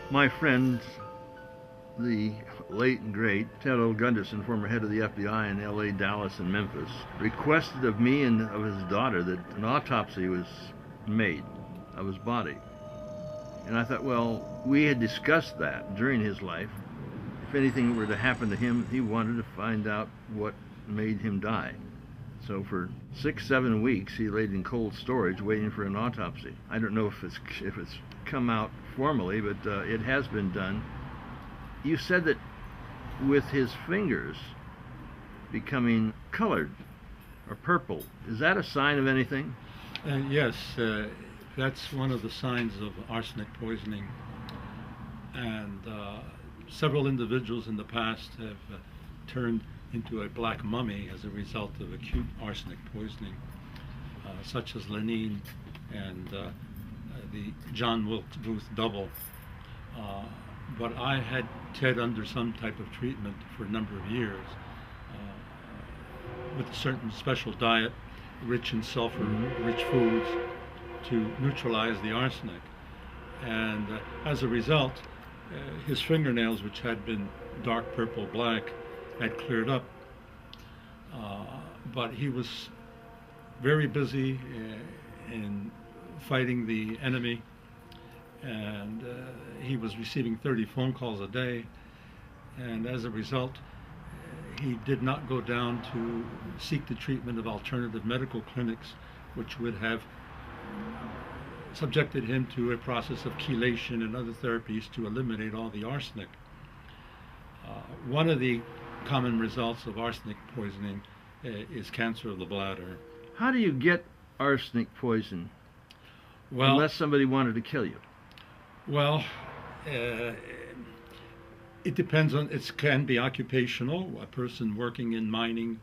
My friend, the late and great Ted Gunderson, former head of the FBI in L.A., Dallas, and Memphis, requested of me and of his daughter that an autopsy was made of his body. And I thought, well, we had discussed that during his life. If anything were to happen to him, he wanted to find out what made him die. So for 6-7 weeks, he laid in cold storage waiting for an autopsy. I don't know if it's come out formally, but it has been done. You said that with his fingers becoming colored or purple, is that a sign of anything? Yes, that's one of the signs of arsenic poisoning. And several individuals in the past have turned into a black mummy as a result of acute arsenic poisoning, such as Lenine and the John Wilkes Booth double. But I had Ted under some type of treatment for a number of years with a certain special diet, rich in sulfur, rich foods, to neutralize the arsenic. And as a result, his fingernails, which had been dark purple black, had cleared up. But he was very busy in fighting the enemy, and he was receiving 30 phone calls a day, and as a result he did not go down to seek the treatment of alternative medical clinics, which would have subjected him to a process of chelation and other therapies to eliminate all the arsenic. One of the common results of arsenic poisoning is cancer of the bladder. How do you get arsenic poison? Well, unless somebody wanted to kill you. Well, it depends on, it can be occupational, a person working in mining,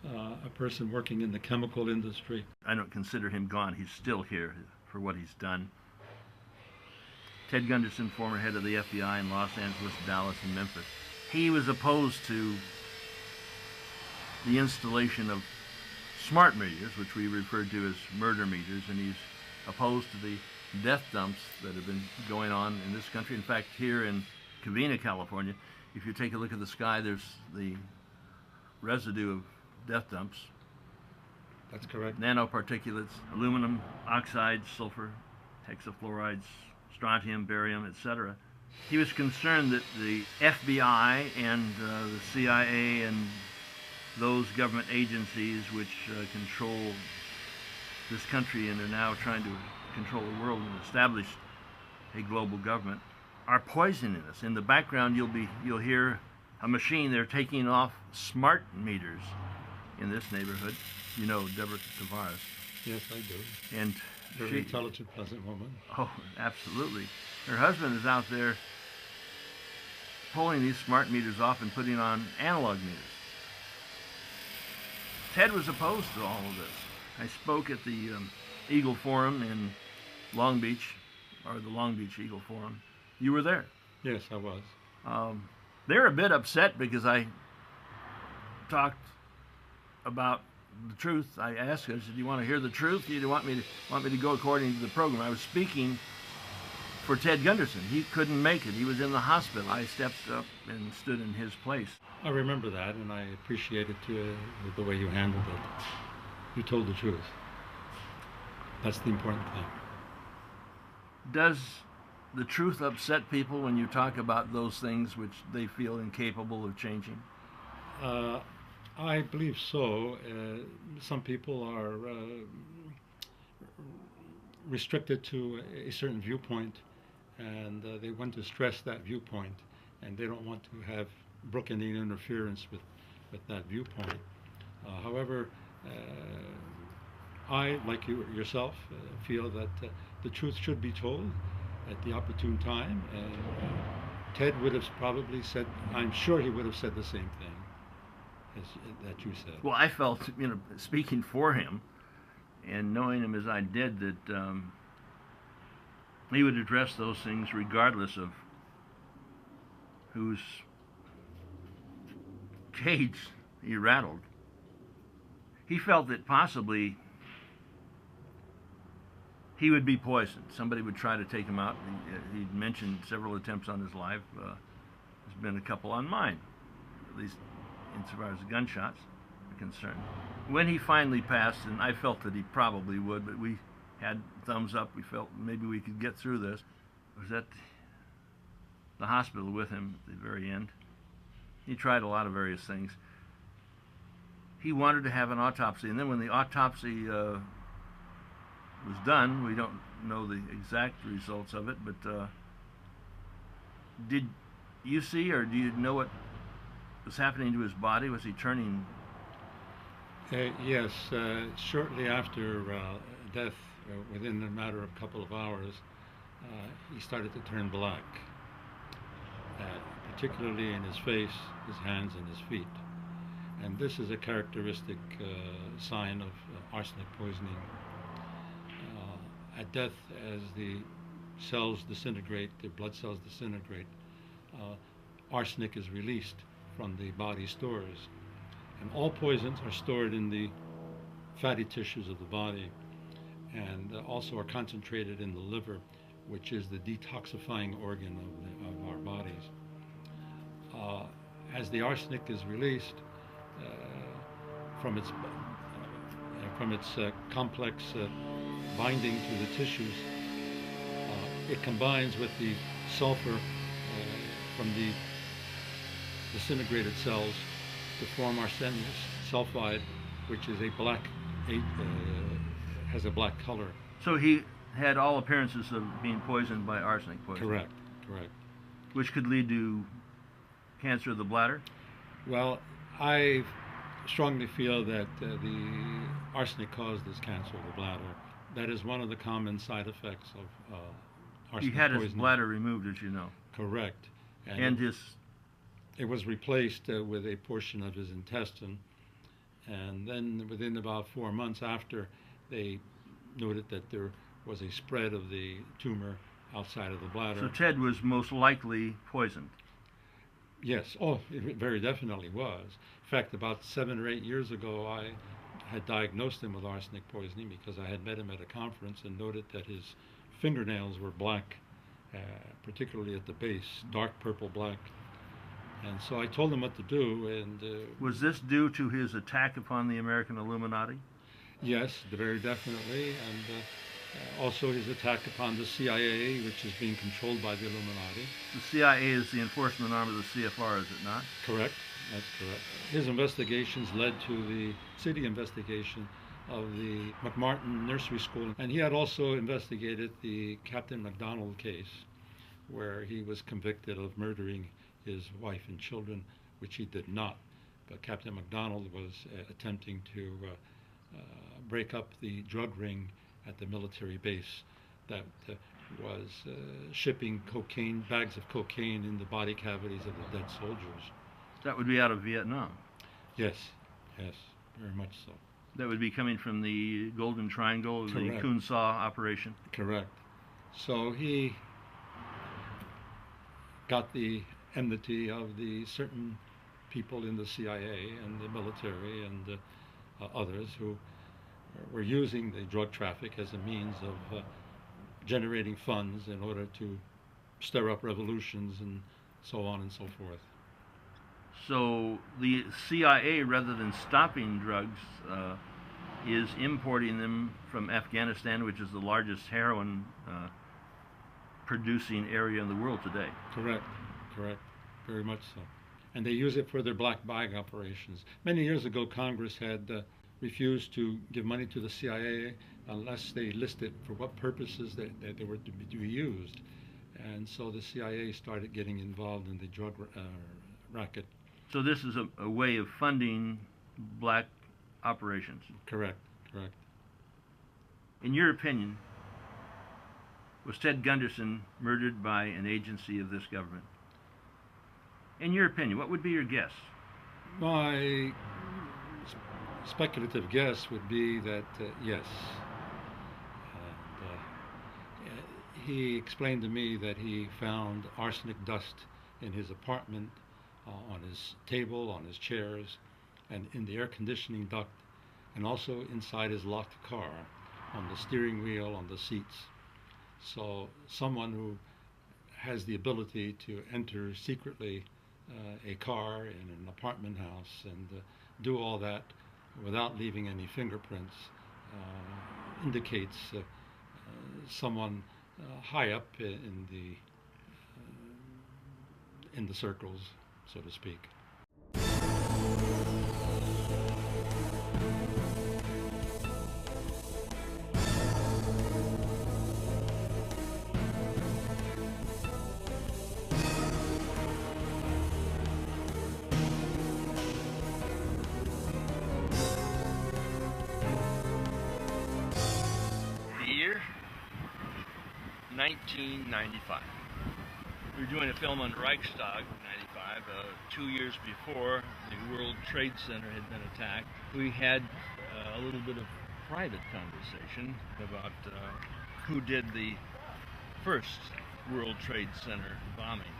a person working in the chemical industry. I don't consider him gone. He's still here for what he's done. Ted Gunderson, former head of the FBI in Los Angeles, Dallas, and Memphis. He was opposed to the installation of smart meters, which we refer to as murder meters, and he's opposed to the death dumps that have been going on in this country. In fact, here in Covina, California, if you take a look at the sky, there's the residue of death dumps. That's correct. Nanoparticulates, aluminum oxides, sulfur, hexafluorides, strontium, barium, etc. He was concerned that the FBI and the CIA and those government agencies which control this country and are now trying to control the world and establish a global government are poisoning us. In the background, you'll hear a machine. They're taking off smart meters in this neighborhood. You know Deborah Tavares. Yes, I do. And very intelligent, pleasant woman. Oh, absolutely. Her husband is out there pulling these smart meters off and putting on analog meters. Ted was opposed to all of this. I spoke at the Eagle Forum in Long Beach, or the Long Beach Eagle Forum. You were there. Yes, I was. They're a bit upset because I talked about the truth. I asked, I said, "Do you want to hear the truth? Do you want me to go according to the program?" I was speaking for Ted Gunderson. He couldn't make it. He was in the hospital. I stepped up and stood in his place. I remember that, and I appreciated the way you handled it. You told the truth. That's the important thing. Does the truth upset people when you talk about those things which they feel incapable of changing? I believe so. Some people are restricted to a certain viewpoint, and they want to stress that viewpoint, and they don't want to have broken in interference with that viewpoint. However, I, like yourself, feel that the truth should be told at the opportune time, and Ted would have probably said, I'm sure he would have said the same thing that you said. Well, I felt, speaking for him and knowing him as I did, that he would address those things regardless of whose cage he rattled. He felt that possibly he would be poisoned. Somebody would try to take him out. He'd mentioned several attempts on his life. There's been a couple on mine, at least insofar as the gunshots are concerned. When he finally passed, and I felt that he probably would, but we had thumbs up. We felt maybe we could get through this. I was at the hospital with him at the very end. He tried a lot of various things. He wanted to have an autopsy, and then when the autopsy was done, we don't know the exact results of it, but did you see, or do you know what was happening to his body? Was he turning? Yes, shortly after death, within a matter of a couple of hours, he started to turn black, particularly in his face, his hands, and his feet. And this is a characteristic sign of arsenic poisoning. At death, as the cells disintegrate, the blood cells disintegrate, arsenic is released from the body stores. And all poisons are stored in the fatty tissues of the body, and also are concentrated in the liver, which is the detoxifying organ of our bodies. As the arsenic is released from its complex binding to the tissues, it combines with the sulfur from the disintegrated cells to form arsenic sulfide, which is has a black color. So he had all appearances of being poisoned by arsenic poisoning. Correct, correct. Which could lead to cancer of the bladder? Well, I strongly feel that the arsenic caused this cancer of the bladder. That is one of the common side effects of arsenic He had poisoning. his bladder removed, as you know. Correct. And it was replaced with a portion of his intestine. And then within about 4 months after, they noted that there was a spread of the tumor outside of the bladder. So Ted was most likely poisoned. Yes. Oh, it very definitely was. In fact, about 7 or 8 years ago, I had diagnosed him with arsenic poisoning because I had met him at a conference and noted that his fingernails were black, particularly at the base, dark purple black. And so I told him what to do. And was this due to his attack upon the American Illuminati? Yes, very definitely. And also his attack upon the CIA, which is being controlled by the Illuminati. The CIA is the enforcement arm of the CFR, is it not? Correct. That's correct. His investigations led to the city investigation of the McMartin Nursery School. And he had also investigated the Captain McDonald case, where he was convicted of murdering his wife and children, which he did not. But Captain McDonald was attempting to break up the drug ring at the military base that was shipping cocaine, bags of cocaine in the body cavities of the dead soldiers. That would be out of Vietnam. Yes, yes, very much so. That would be coming from the Golden Triangle, the Coon Saw operation. Correct. So he got the enmity of the certain people in the CIA and the military and others who were using the drug traffic as a means of generating funds in order to stir up revolutions and so on and so forth. So the CIA, rather than stopping drugs, is importing them from Afghanistan, which is the largest heroin producing area in the world today. Correct, correct, very much so. And they use it for their black bag operations. Many years ago, Congress had refused to give money to the CIA unless they listed for what purposes they were to be used. And so the CIA started getting involved in the drug racket. So this is a way of funding black operations. Correct, correct. In your opinion, was Ted Gunderson murdered by an agency of this government? In your opinion, what would be your guess? My speculative guess would be that yes. And, he explained to me that he found arsenic dust in his apartment, on his table, on his chairs, and in the air conditioning duct, and also inside his locked car. on the steering wheel, on the seats. So someone who has the ability to enter secretly a car in an apartment house and do all that without leaving any fingerprints indicates someone high up in the circles, so to speak. The year 1995. We were doing a film on Reichstag 95, 2 years before the World Trade Center had been attacked. We had a little bit of private conversation about who did the first World Trade Center bombing.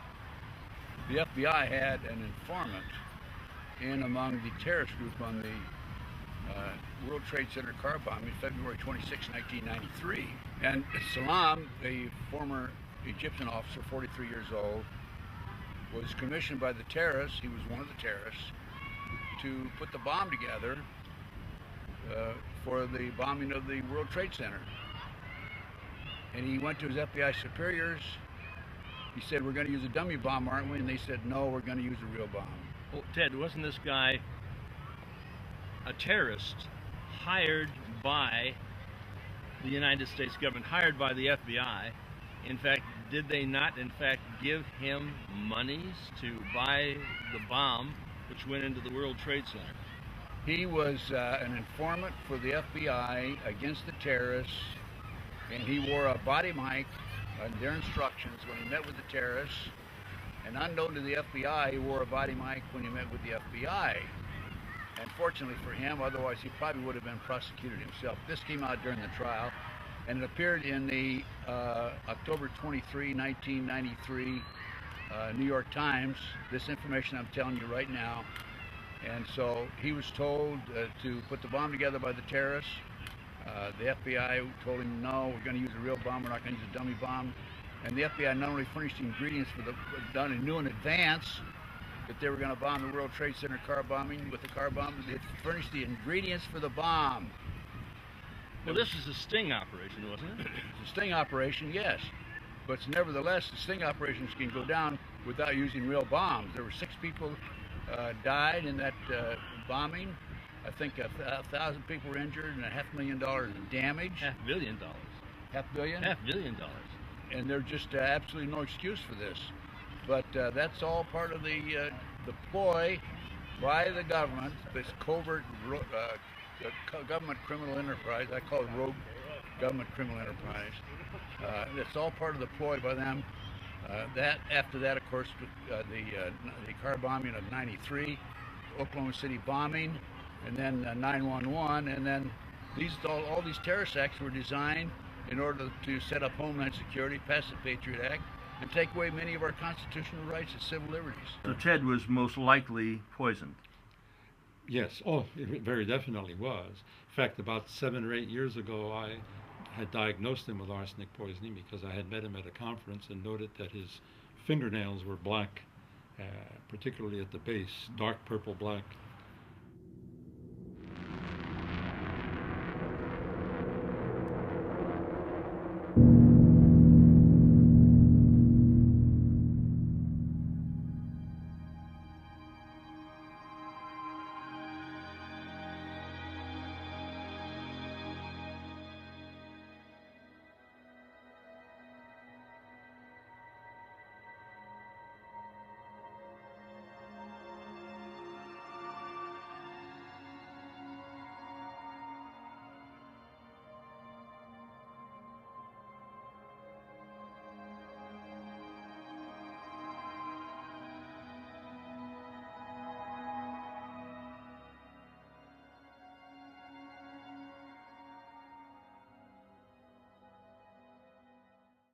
The FBI had an informant in among the terrorist group on the World Trade Center car bombing February 26, 1993. And Salam, a former Egyptian officer, 43 years old, was commissioned by the terrorists, he was one of the terrorists, to put the bomb together for the bombing of the World Trade Center. And he went to his FBI superiors. He said, "We're going to use a dummy bomb, aren't we?" And they said, "No, we're going to use a real bomb." Well, Ted, wasn't this guy a terrorist hired by the United States government, hired by the FBI? In fact, did they not, in fact, give him monies to buy the bomb which went into the World Trade Center? He was an informant for the FBI against the terrorists, and he wore a body mic on their instructions when he met with the terrorists. And unknown to the FBI, he wore a body mic when he met with the FBI. And fortunately for him, otherwise he probably would have been prosecuted himself. This came out during the trial, and it appeared in the October 23, 1993 New York Times. This information I'm telling you right now. And so he was told to put the bomb together by the terrorists. The FBI told him, "No, we're going to use a real bomb. We're not going to use a dummy bomb." And the FBI not only furnished the ingredients for the done and knew in advance that they were going to bomb the World Trade Center car bombing with the car bomb, they furnished the ingredients for the bomb. Well, this is a sting operation, wasn't it? It's a sting operation, yes. But nevertheless, the sting operations can go down without using real bombs. There were 6 people died in that bombing. I think 1,000 people were injured and $500,000 in damage. $500 million. $500 million? $500 million. And there's just absolutely no excuse for this. But that's all part of the ploy by the government, this covert government criminal enterprise. I call it rogue government criminal enterprise. It's all part of the ploy by them. After that, of course, the car bombing of '93, Oklahoma City bombing, and then 9/11, and then all these terrorist acts were designed in order to set up Homeland Security, pass the Patriot Act, and take away many of our constitutional rights and civil liberties. So Ted was most likely poisoned. Yes, oh, it very definitely was. In fact, about 7 or 8 years ago, I had diagnosed him with arsenic poisoning because I had met him at a conference and noted that his fingernails were black, particularly at the base, dark purple black.